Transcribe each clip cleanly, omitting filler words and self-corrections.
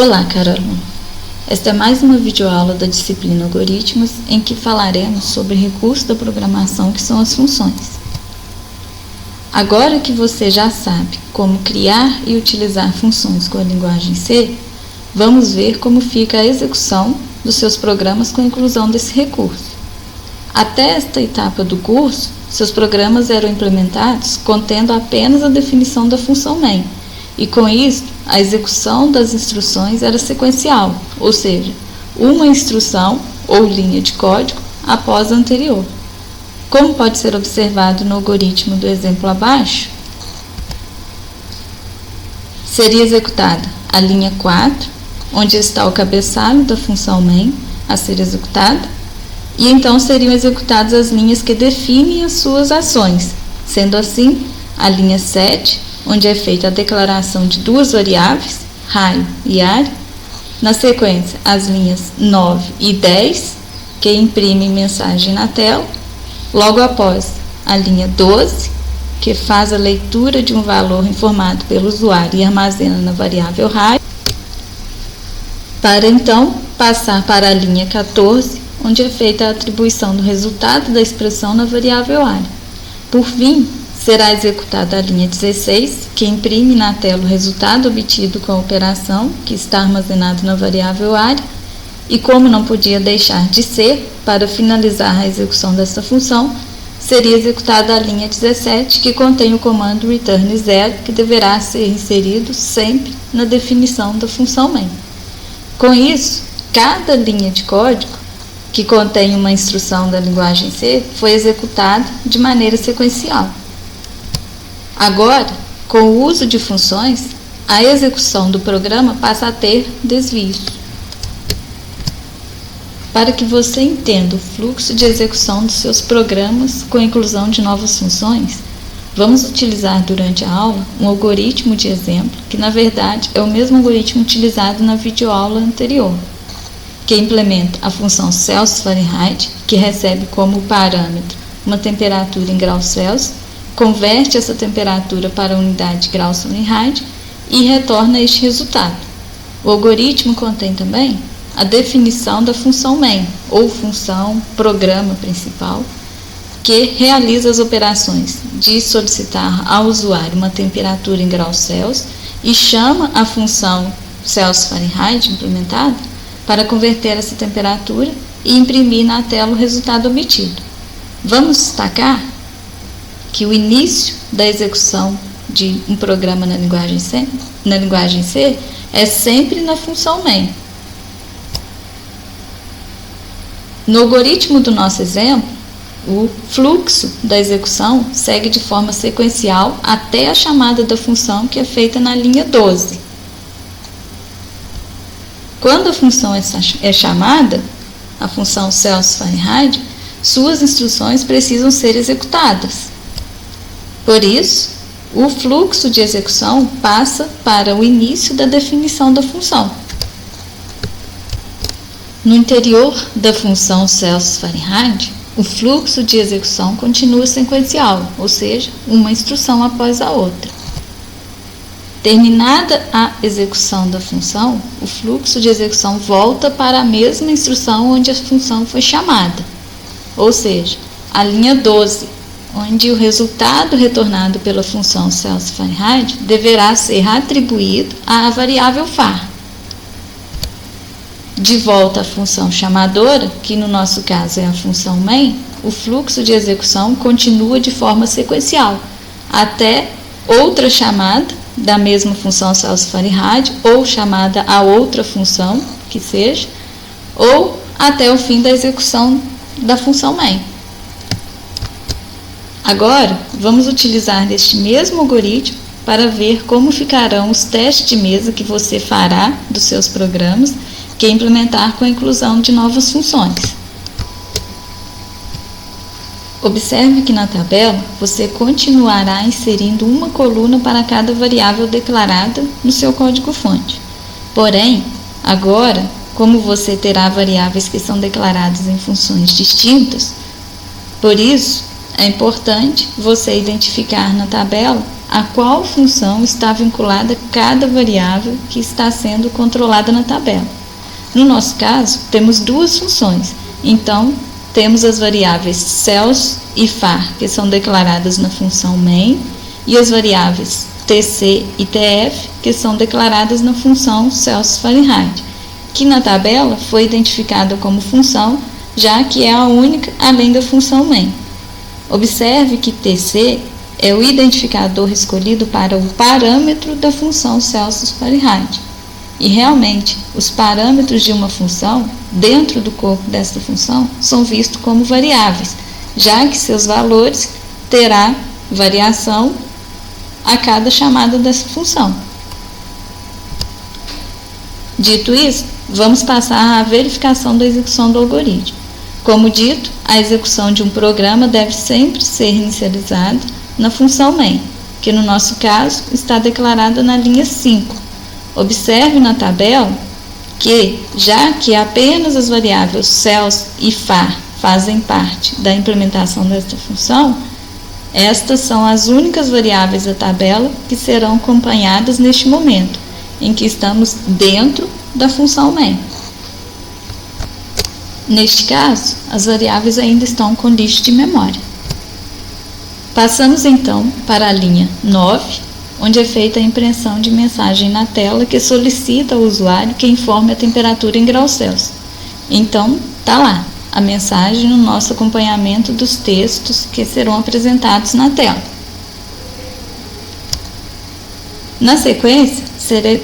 Olá, caro aluno! Esta é mais uma videoaula da disciplina Algoritmos, em que falaremos sobre recursos da programação que são as funções. Agora que você já sabe como criar e utilizar funções com a linguagem C, vamos ver como fica a execução dos seus programas com a inclusão desse recurso. Até esta etapa do curso, seus programas eram implementados contendo apenas a definição da função main, e com isso, a execução das instruções era sequencial, ou seja, uma instrução ou linha de código após a anterior. Como pode ser observado no algoritmo do exemplo abaixo, seria executada a linha 4, onde está o cabeçalho da função main a ser executada, e então seriam executadas as linhas que definem as suas ações, sendo assim a linha 7, onde é feita a declaração de duas variáveis, raio e área. Na sequência, as linhas 9 e 10, que imprimem mensagem na tela. Logo após, a linha 12, que faz a leitura de um valor informado pelo usuário e armazena na variável raio, para então passar para a linha 14, onde é feita a atribuição do resultado da expressão na variável área. Por fim, será executada a linha 16, que imprime na tela o resultado obtido com a operação, que está armazenado na variável área, e como não podia deixar de ser, para finalizar a execução dessa função, seria executada a linha 17, que contém o comando return 0, que deverá ser inserido sempre na definição da função main. Com isso, cada linha de código que contém uma instrução da linguagem C foi executada de maneira sequencial. Agora, com o uso de funções, a execução do programa passa a ter desvios. Para que você entenda o fluxo de execução dos seus programas com a inclusão de novas funções, vamos utilizar durante a aula um algoritmo de exemplo, que na verdade é o mesmo algoritmo utilizado na videoaula anterior, que implementa a função Celsius Fahrenheit, que recebe como parâmetro uma temperatura em graus Celsius, converte essa temperatura para a unidade de graus Fahrenheit e retorna este resultado. O algoritmo contém também a definição da função main, ou função programa principal, que realiza as operações de solicitar ao usuário uma temperatura em graus Celsius e chama a função Celsius Fahrenheit implementada para converter essa temperatura e imprimir na tela o resultado obtido. Vamos destacar que o início da execução de um programa na linguagem C é sempre na função main. No algoritmo do nosso exemplo, o fluxo da execução segue de forma sequencial até a chamada da função, que é feita na linha 12. Quando a função é chamada, a função Celsius Fahrenheit, suas instruções precisam ser executadas. Por isso, o fluxo de execução passa para o início da definição da função. No interior da função Celsius Fahrenheit, o fluxo de execução continua sequencial, ou seja, uma instrução após a outra. Terminada a execução da função, o fluxo de execução volta para a mesma instrução onde a função foi chamada, ou seja, a linha 12, onde o resultado retornado pela função Celsius Fahrenheit deverá ser atribuído à variável var. De volta à função chamadora, que no nosso caso é a função main, o fluxo de execução continua de forma sequencial, até outra chamada da mesma função Celsius Fahrenheit, ou chamada a outra função, que seja, ou até o fim da execução da função main. Agora, vamos utilizar este mesmo algoritmo para ver como ficarão os testes de mesa que você fará dos seus programas que implementar com a inclusão de novas funções. Observe que na tabela você continuará inserindo uma coluna para cada variável declarada no seu código-fonte. Porém, agora, como você terá variáveis que são declaradas em funções distintas, por isso, é importante você identificar na tabela a qual função está vinculada cada variável que está sendo controlada na tabela. No nosso caso, temos duas funções, então temos as variáveis CELS e FAR, que são declaradas na função main, e as variáveis TC e TF, que são declaradas na função Celsius Fahrenheit, que na tabela foi identificada como função, já que é a única além da função main. Observe que TC é o identificador escolhido para o parâmetro da função Celsius Fahrenheit. E realmente, os parâmetros de uma função, dentro do corpo desta função, são vistos como variáveis, já que seus valores terá variação a cada chamada dessa função. Dito isso, vamos passar à verificação da execução do algoritmo. Como dito, a execução de um programa deve sempre ser inicializada na função main, que no nosso caso está declarada na linha 5. Observe na tabela que, já que apenas as variáveis CELS e FAR fazem parte da implementação desta função, estas são as únicas variáveis da tabela que serão acompanhadas neste momento, em que estamos dentro da função main. Neste caso, as variáveis ainda estão com lixo de memória. Passamos então para a linha 9, onde é feita a impressão de mensagem na tela que solicita ao usuário que informe a temperatura em graus Celsius. Então, está lá a mensagem no nosso acompanhamento dos textos que serão apresentados na tela. Na sequência,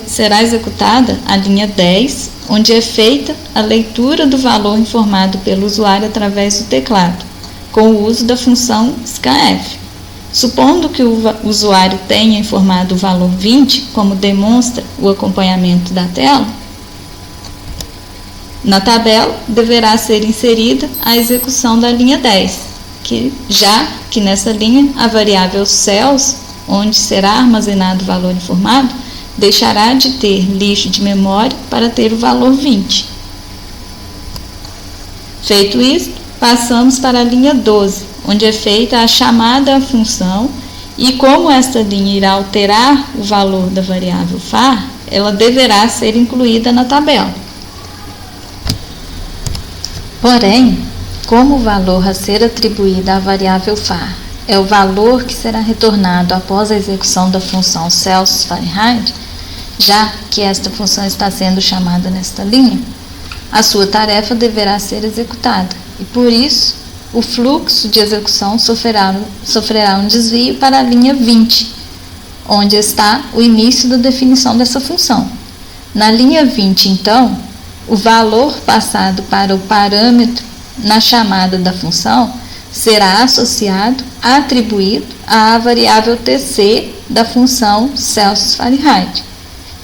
será executada a linha 10, onde é feita a leitura do valor informado pelo usuário através do teclado, com o uso da função scanf. Supondo que o usuário tenha informado o valor 20, como demonstra o acompanhamento da tela, na tabela deverá ser inserida a execução da linha 10, já que nessa linha a variável CELS, onde será armazenado o valor informado, deixará de ter lixo de memória para ter o valor 20. Feito isso, passamos para a linha 12, onde é feita a chamada à função, e como esta linha irá alterar o valor da variável FAR, ela deverá ser incluída na tabela. Porém, como o valor a ser atribuído à variável FAR é o valor que será retornado após a execução da função Celsius Fahrenheit, já que esta função está sendo chamada nesta linha, a sua tarefa deverá ser executada, e por isso o fluxo de execução sofrerá um desvio para a linha 20, onde está o início da definição dessa função. Na linha 20, então, o valor passado para o parâmetro na chamada da função será associado, atribuído à variável TC da função Celsius Fahrenheit.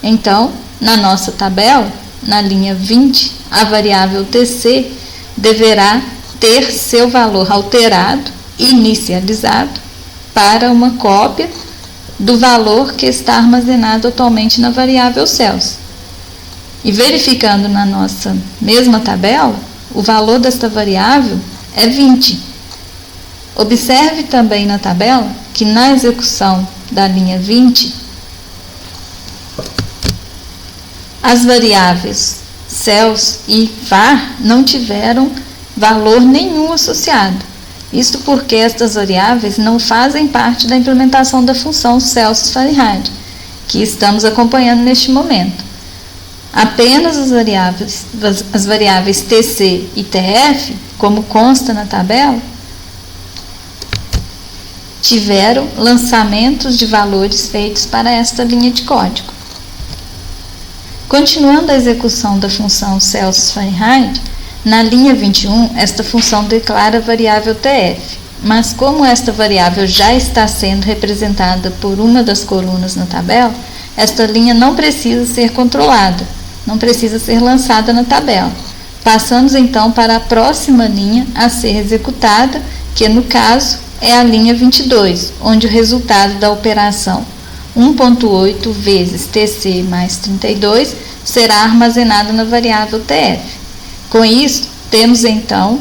Então, na nossa tabela, na linha 20, a variável TC deverá ter seu valor alterado e inicializado para uma cópia do valor que está armazenado atualmente na variável Celsius. E verificando na nossa mesma tabela, o valor desta variável é 20. Observe também na tabela que na execução da linha 20, as variáveis CELS e FAR não tiveram valor nenhum associado. Isto porque estas variáveis não fazem parte da implementação da função Celsius Fahrenheit, que estamos acompanhando neste momento. Apenas as variáveis TC e TF, como consta na tabela, tiveram lançamentos de valores feitos para esta linha de código. Continuando a execução da função Celsius Fahrenheit, na linha 21, esta função declara a variável TF, mas como esta variável já está sendo representada por uma das colunas na tabela, esta linha não precisa ser controlada, não precisa ser lançada na tabela. Passamos então para a próxima linha a ser executada, que no caso é a linha 22, onde o resultado da operação 1.8 vezes TC mais 32 será armazenado na variável TF. Com isso, temos então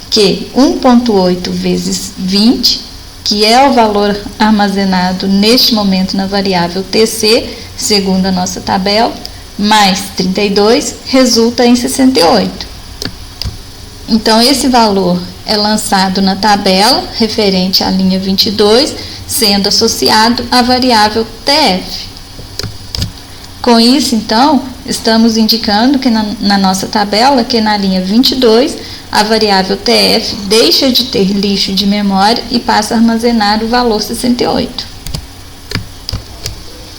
que 1.8 vezes 20 que é o valor armazenado neste momento na variável TC, segundo a nossa tabela, mais 32, resulta em 68. Então, esse valor é lançado na tabela referente à linha 22, sendo associado à variável TF. Com isso, então, estamos indicando que na nossa tabela, que na linha 22, a variável TF deixa de ter lixo de memória e passa a armazenar o valor 68.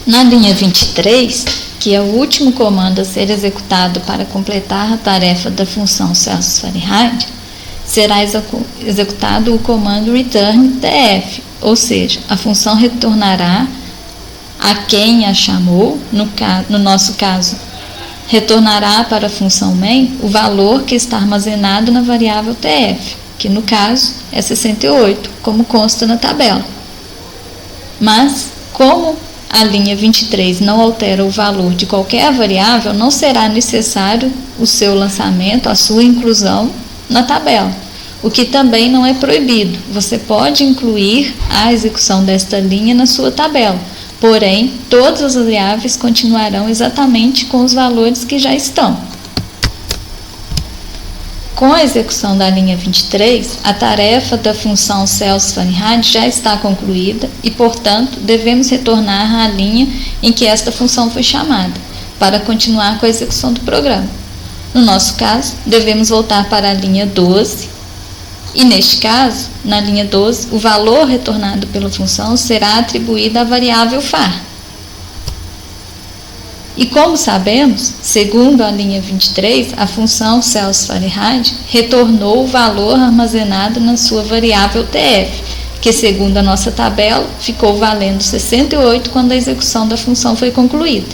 Na linha 23, que é o último comando a ser executado para completar a tarefa da função Celsius Fahrenheit, será executado o comando return TF, ou seja, a função retornará a quem a chamou, no nosso caso, retornará para a função main o valor que está armazenado na variável TF, que no caso é 68, como consta na tabela. Mas, como a linha 23 não altera o valor de qualquer variável, não será necessário o seu lançamento, a sua inclusão na tabela, o que também não é proibido. Você pode incluir a execução desta linha na sua tabela, porém, todas as variáveis continuarão exatamente com os valores que já estão. Com a execução da linha 23, a tarefa da função Celsius Fahrenheit já está concluída e, portanto, devemos retornar à linha em que esta função foi chamada, para continuar com a execução do programa. No nosso caso, devemos voltar para a linha 12, e neste caso, na linha 12, o valor retornado pela função será atribuído à variável var. E como sabemos, segundo a linha 23, a função Celsius Fahrenheit retornou o valor armazenado na sua variável TF, que segundo a nossa tabela, ficou valendo 68 quando a execução da função foi concluída.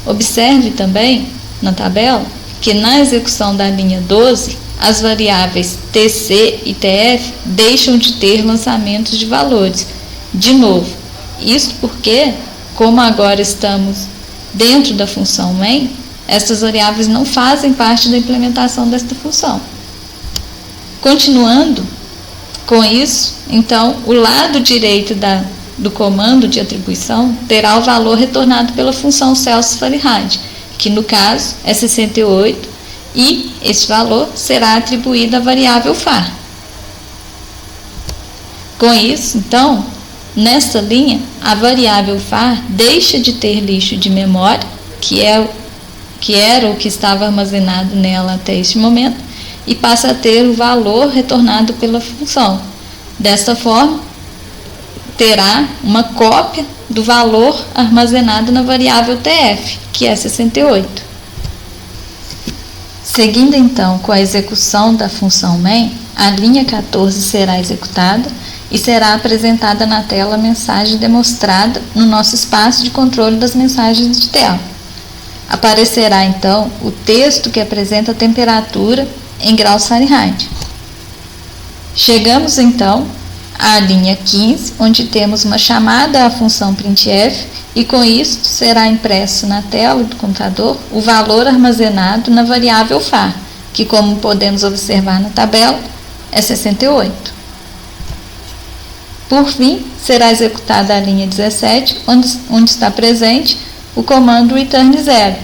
Observe também, na tabela, que na execução da linha 12, as variáveis TC e TF deixam de ter lançamentos de valores. De novo, isso porque, como agora estamos dentro da função main, essas variáveis não fazem parte da implementação desta função. Continuando com isso, então, o lado direito do comando de atribuição terá o valor retornado pela função Celsius Fahrenheit, que no caso é 68, e esse valor será atribuído à variável var. Com isso, então, nesta linha, a variável var deixa de ter lixo de memória, que era o que estava armazenado nela até este momento, e passa a ter o valor retornado pela função. Desta forma, terá uma cópia do valor armazenado na variável TF, que é 68. Seguindo então com a execução da função main, a linha 14 será executada e será apresentada na tela a mensagem demonstrada no nosso espaço de controle das mensagens de tela. Aparecerá então o texto que apresenta a temperatura em graus Fahrenheit. Chegamos então à linha 15, onde temos uma chamada à função printf, e com isso será impresso na tela do computador o valor armazenado na variável var, que, como podemos observar na tabela, é 68. Por fim, será executada a linha 17, onde está presente o comando return 0,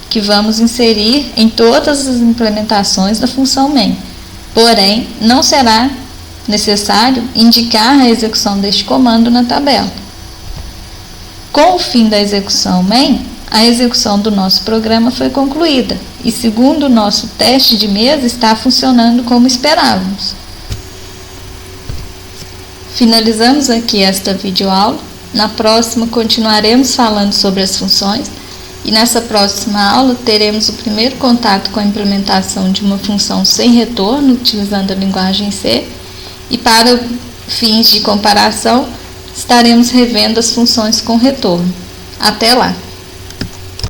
que vamos inserir em todas as implementações da função main. Porém, não será necessário indicar a execução deste comando na tabela. Com o fim da execução main, a execução do nosso programa foi concluída e, segundo o nosso teste de mesa, está funcionando como esperávamos. Finalizamos aqui esta videoaula. Na próxima continuaremos falando sobre as funções e nessa próxima aula teremos o primeiro contato com a implementação de uma função sem retorno utilizando a linguagem C e, para fins de comparação, estaremos revendo as funções com retorno. Até lá!